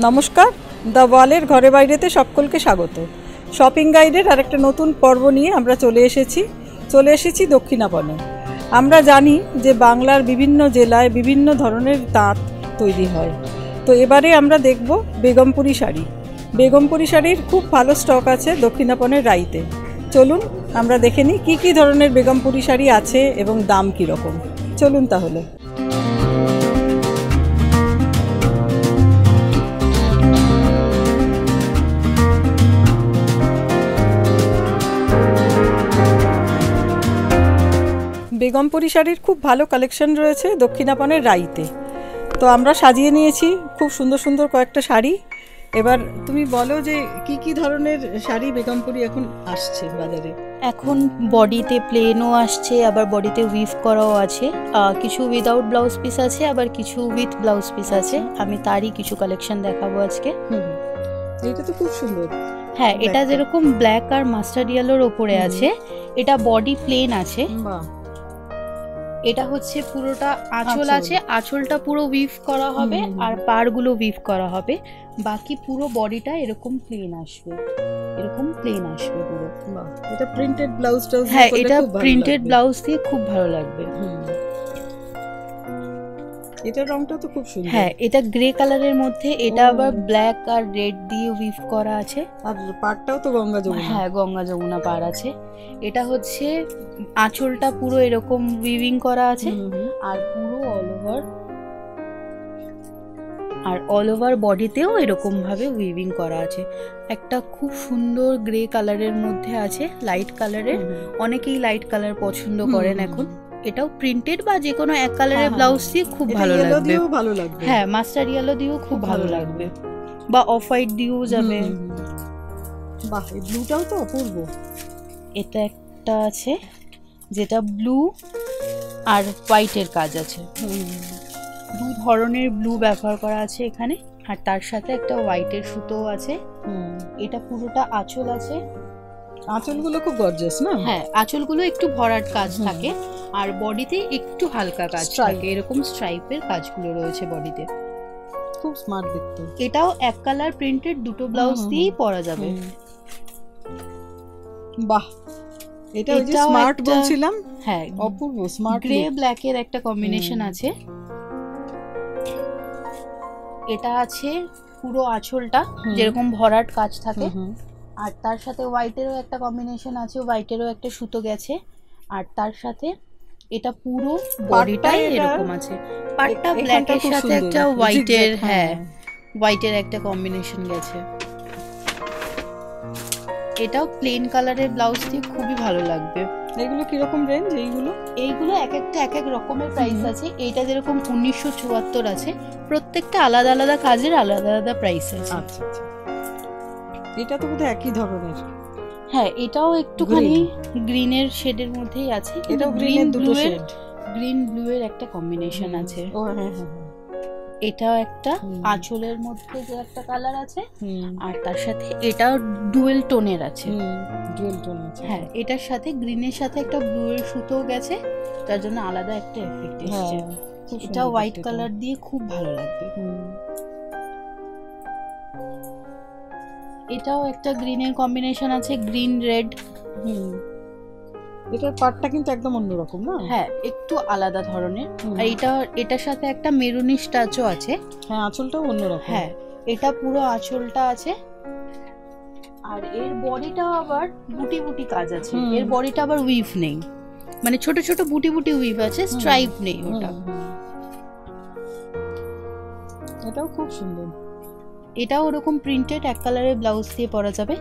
নমস্কার, দ্য ওয়ালের ঘরে বাইরেতে সকলকে স্বাগত। শপিং গাইডের আরেকটা নতুন পর্ব নিয়ে আমরা চলে এসেছি দক্ষিণাপনে। আমরা জানি যে বাংলার বিভিন্ন জেলায় বিভিন্ন ধরনের তাঁত তৈরি হয়। তো এবারে আমরা দেখব বেগমপুরি শাড়ি। বেগমপুরি শাড়ির খুব ভালো স্টক আছে দক্ষিণাপনের রাইতে। চলুন আমরা দেখে নিই কী কী ধরনের বেগমপুরি শাড়ি আছে এবং দাম কীরকম। চলুন তাহলে। বেগমপুরি শাড়ির খুব ভালো কালেকশন রয়েছে দক্ষিণাপনের রাইতে। তো আমরা সাজিয়ে নিয়েছি খুব সুন্দর সুন্দর কয়েকটা শাড়ি। এবার তুমি বলো যে কি কি ধরনের শাড়ি বেগমপুরি এখন আসছে বাজারে? এখন বডিতে প্লেনও আসছে, আবার বডিতে উইভ করাও আছে। কিছু উইদাউট ব্লাউজ পিস আছে, আবার কিছু উইথ ব্লাউজ পিস আছে। আমি তারই কিছু কালেকশন দেখাবো আজকে। এটা তো খুব সুন্দর। হ্যাঁ, এটা যেরকম ব্ল্যাক আর মাস্টার্ড ইয়েলোর ওপরে আছে, এটা বডি প্লেন আছে। এটা হচ্ছে পুরোটা আঁচল আছে, আঁচলটা পুরো উইভ করা হবে আর পাড়গুলো উইভ করা হবে। বাকি পুরো বডিটা এরকম প্লেন আসবে, পুরো। এটা প্রিন্টেড ব্লাউজ টাউজ? হ্যাঁ, এটা প্রিন্টেড ব্লাউজ দিয়ে খুব ভালো লাগবে। এটা রংটা তো খুব সুন্দর। হ্যাঁ, এটা গ্রে কালারের মধ্যে, এটা আবার ব্ল্যাক আর রেড দিয়ে উইভ করা আছে। আর পাড়টাও তো গঙ্গা যমুনা। হ্যাঁ, গঙ্গা যমুনা পাড় আছে। এটা হচ্ছে আঁচলটা পুরো এরকম উইভিং করা আছে আর পুরো অল ওভার বডিতেও এরকম ভাবে উইভিং করা আছে। একটা খুব সুন্দর গ্রে কালারের মধ্যে আছে, লাইট কালারের। অনেকেই লাইট কালার পছন্দ করেন এখন। এটাও প্রিন্টেড বা যে কোনো এক কালারের ব্লাউজ দিয়ে খুব ভালো লাগবে। হ্যাঁ, মাস্টার্ড ইয়েলো দিয়েও খুব ভালো লাগবে, বা অফ হোয়াইট দিয়েও যাবে। বাহ, এই ব্লুটাও তো অপূর্ব। এটা একটা আছে যেটা ব্লু আর হোয়াইটের কাজ আছে। দু ধরনের ব্লু ব্যবহার করা আছে এখানে, আর তার সাথে একটা হোয়াইটের সুতো আছে। এটা পুরোটা আঁচল আছে। আঁচলগুলো খুব গর্জিয়াস না? হ্যাঁ, আঁচলগুলো একটু ভরাট কাজ থাকে আর বডিতে একটু হালকা কাজ থাকে। এরকম স্ট্রাইপের কাজগুলো রয়েছে বডিতে। খুব স্মার্ট দেখতে। এটাও এক কালার প্রিন্টেড, দুটো ব্লাউজ দিয়েই পরা যাবে। বাহ, এটা ওই যে স্মার্ট বলছিলাম। হ্যাঁ, অপূর্ব স্মার্ট। গ্রে ব্ল্যাক এর একটা কম্বিনেশন আছে। এটা আছে পুরো আঁচলটা যেরকম ভরাট কাজ থাকে, আর তার সাথে হোয়াইটেরও একটা কম্বিনেশন আছে, হোয়াইটেরও একটা সুতো গেছে। আর তার সাথে এটা পুরো বডিটাই এরকম আছে। পাটটা ব্ল্যাকের সাথে একটা হোয়াইটের, হ্যাঁ, হোয়াইটের একটা কম্বিনেশন গেছে। এটাও প্লেন কালারের ব্লাউজ দিয়ে খুবই ভালো লাগবে। এগুলো কি রকম রেঞ্জ? এইগুলো এক এক রকমের প্রাইস আছে। এইটা যেরকম 1974 আছে, প্রত্যেকটা আলাদা আলাদা কাজের আলাদা আলাদা প্রাইস আছে। আচ্ছা, এটা তো বোধহয় একই ধরনের। হ্যাঁ, এটাও একটুখানি গ্রিনের শেডের মধ্যেই আছে। এটাও গ্রিনের দুটো শেড, গ্রিন ব্লু এর একটা কম্বিনেশন আছে। ও হ্যাঁ হ্যাঁ। এটাও একটা আঁচলের মধ্যে যে একটা কালার আছে, আর তার সাথে এটাও ডুয়েল টোনের আছে। হ্যাঁ, এটার সাথে গ্রিনের সাথে একটা ব্লু এর সুতো গেছে, তার জন্য আলাদা একটা এফেক্ট এসেছে। এটা হোয়াইট কালার দিয়ে খুব ভালো লাগবে। এটাও একটা গ্রিনের কম্বিনেশন আছে, গ্রিন রেড। এটার পাটটা কিন্তু একদম অন্যরকম না? হ্যাঁ, একটু আলাদা ধরনের। আর এটার সাথে একটা মেরুনিশ টাচও আছে। হ্যাঁ, আঁচলটাও অন্যরকম। হ্যাঁ, এটা পুরো আঁচলটা আছে, আর এর বডিটাও আবার বুটি বুটি কাজ আছে। এর বডিটা আবার উইভ নেই, মানে ছোট ছোট বুটি বুটি উইভ আছে, স্ট্রাইপ নেই ওটা। এটাও খুব সুন্দর। এটাও ওরকম প্রিন্টেড এক কালারের ব্লাউজ দিয়ে পরা যাবে।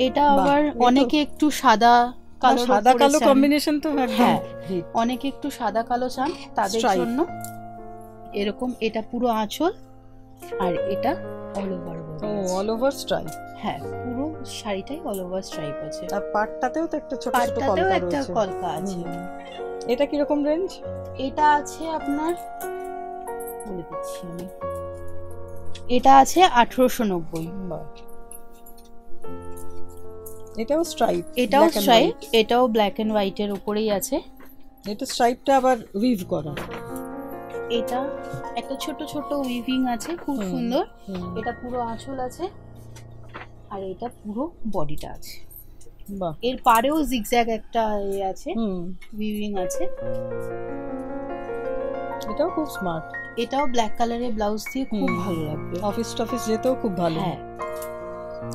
এটা আবার অনেকে একটু সাদা কালো কম্বিনেশন তো। হ্যাঁ, অনেকে একটু সাদা কালো চান, তাদের জন্য এরকম। এটা পুরো আঁচল আর এটা অল ওভার স্ট্রাইপ। হ্যাঁ, পুরো শাড়িটাই অল ওভার স্ট্রাইপ আছে। আর পাটটাতেও তো একটা ছোট ছোট কলকা আছে। এটা কি রকম রেঞ্জ? এটা আছে আপনার, বলে দিচ্ছি আমি, এটা আছে 1890। এটাও স্ট্রাইপ? এটাও ব্ল্যাক এন্ড হোয়াইট এর উপরেই আছে। এটা স্ট্রাইপটা আবার উইভ করা। এটা একটা ছোট ছোট উইভিং আছে, খুব সুন্দর। এটা পুরো আঁচল আছে, আর এটা পুরো বডিটা আছে। বাহ, এর পারেও জিগজ্যাগ একটা আছে, উইভিং আছে। এটাও খুব স্মার্ট। এটাও ব্ল্যাক কালারের ব্লাউজ দিয়ে খুব ভালো লাগবে, অফিস টফিস যেতেও খুব ভালো। হ্যাঁ,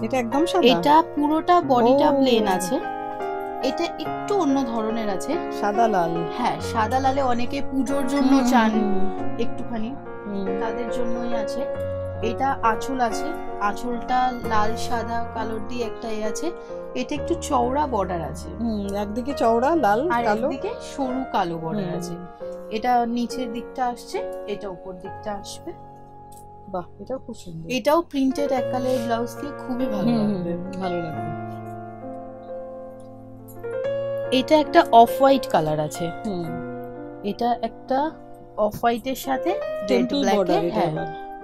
এটা একদম সাদা। এটা পুরোটা বডিটা প্লেন আছে, এটা একটু অন্য ধরনের আছে, সাদা লাল। হ্যাঁ, সাদা লালে অনেকে পুজোর জন্য চান একটুখানি, তাদের জন্যই আছে। এটা আঁচল আছে, আঁচলটা লাল সাদা কালোর দিয়ে একটা আছে। এটা একটু চওড়া বর্ডার আছে, একদিকে চওড়া লাল আর কালো, একদিকে সরু কালো বর্ডার আছে। এটা নিচের দিকটা আসছে, এটা উপর দিকটা আসবে। বাহ, এটাও খুব সুন্দর। এটাও প্রিন্টেড এক কালারের ব্লাউজ দিয়ে খুবই ভালো লাগবে, ভালো লাগবে। এটা একটা অফ হোয়াইট কালার আছে, এটা একটা অফ হোয়াইটের সাথে রেড ব্ল্যাকের, হ্যাঁ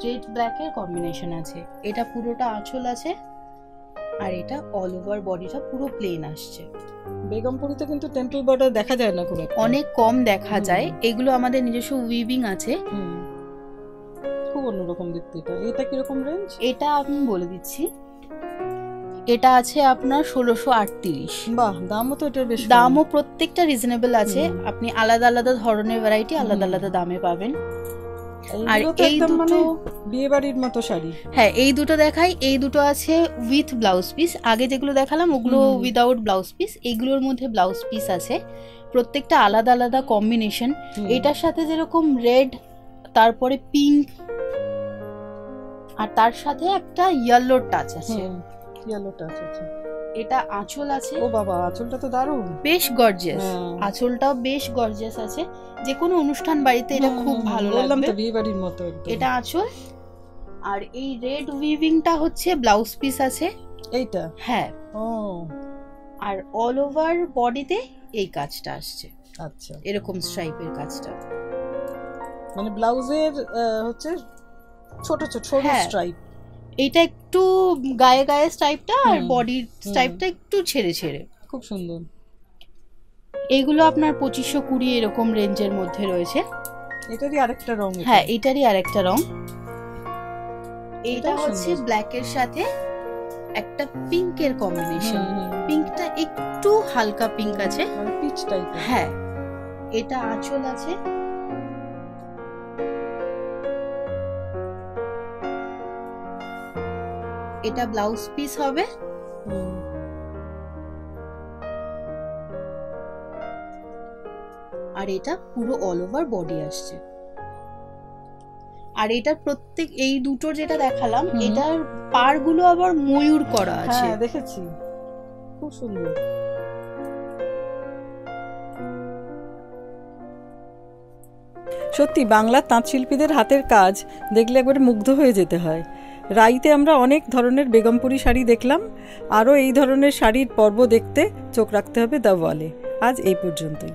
রেড ব্ল্যাকের কম্বিনেশন আছে। এটা পুরোটা আঁচল আছে, আর এটা অল ওভার বডিটা পুরো প্লেন আসছে। বেগমপুরিতে কিন্তু টেম্পল বর্ডার দেখা যায় না খুব একটা, অনেক কম দেখা যায়। এগুলো আমাদের নিজস্ব উইভিং আছে, খুব অন্যরকম দেখতে। এটা কিরকম রেঞ্জ? এটা আমি বলে দিচ্ছি, এটা আছে আপনার 1638। বাহ, দামও তো এটার বেশ, দামও প্রত্যেকটা রিজনেবল আছে। আপনি আলাদা আলাদা ধরনের ভ্যারাইটি আলাদা আলাদা দামে পাবেন। আর এই দুটো বিয়ে বাড়ির মতো শাড়ি। হ্যাঁ, এই দুটো দেখাই। এই দুটো আছে উইথ ব্লাউজ পিস। আগে যেগুলো দেখালাম ওগুলো উইদাউট ব্লাউজ পিস, এইগুলোর মধ্যে ব্লাউজ পিস আছে। প্রত্যেকটা আলাদা আলাদা কম্বিনেশন। এটার সাথে যেরকম রেড, তারপরে পিঙ্ক, আর তার সাথে একটা ইয়েলো টাচ আছে। ইয়েলো টাচ আছে। এটা আঁচল আছে। ও বাবা, আঁচলটা তো দারুণ, বেশ গর্জিয়াস। আঁচলটাও বেশ গর্জিয়াস আছে, যে কোনো অনুষ্ঠান বাড়িতে এটা খুব ভালো লাগবে, বিয়ে বাড়ির মতো। এটা আঁচল। আর এই রেড উইভিংটা হচ্ছে ব্লাউজ পিস আছে এইটা, হ্যাঁ। ও, আর অল ওভার বডিতে এই কাজটা আসছে, আচ্ছা, এরকম স্ট্রাইপের কাজটা। মানে ব্লাউজের হচ্ছে ছোট ছোট স্ট্রাইপ। এইটা একটু গায়ে গায়ে স্ট্রাইপটা, আর বডির স্ট্রাইপটা একটু ছেড়ে ছেড়ে, খুব সুন্দর। এইগুলো আপনার 2520 এরকম রেঞ্জের মধ্যে রয়েছে। এটারই আরেকটা রং। হ্যাঁ, এটারই আরেকটা রং। এইটা হচ্ছে ব্ল্যাকের সাথে একটা পিঙ্কের কম্বিনেশন। পিঙ্কটা একটু হালকা পিঙ্ক আছে, মানে পিচ টাইপের। হ্যাঁ, এটা আঁচল আছে। এটা ব্লাউজ পিস হবে। আর এটা পুরো অল ওভার বডি আসছে। আর এটার প্রত্যেক, এই দুটোর যেটা দেখালাম, এটার পাড়গুলো আবার ময়ূর করা আছে। হ্যাঁ, দেখেছি, খুব সুন্দর। সত্যি বাংলার তাঁত শিল্পীদের হাতের কাজ দেখলে একবারে মুগ্ধ হয়ে যেতে হয়। রাইতে আমরা অনেক ধরনের বেগমপুরি শাড়ি দেখলাম, আরও এই ধরনের শাড়ির পর্ব দেখতে চোখ রাখতে হবে দ্য ওয়ালে। আজ এই পর্যন্তই।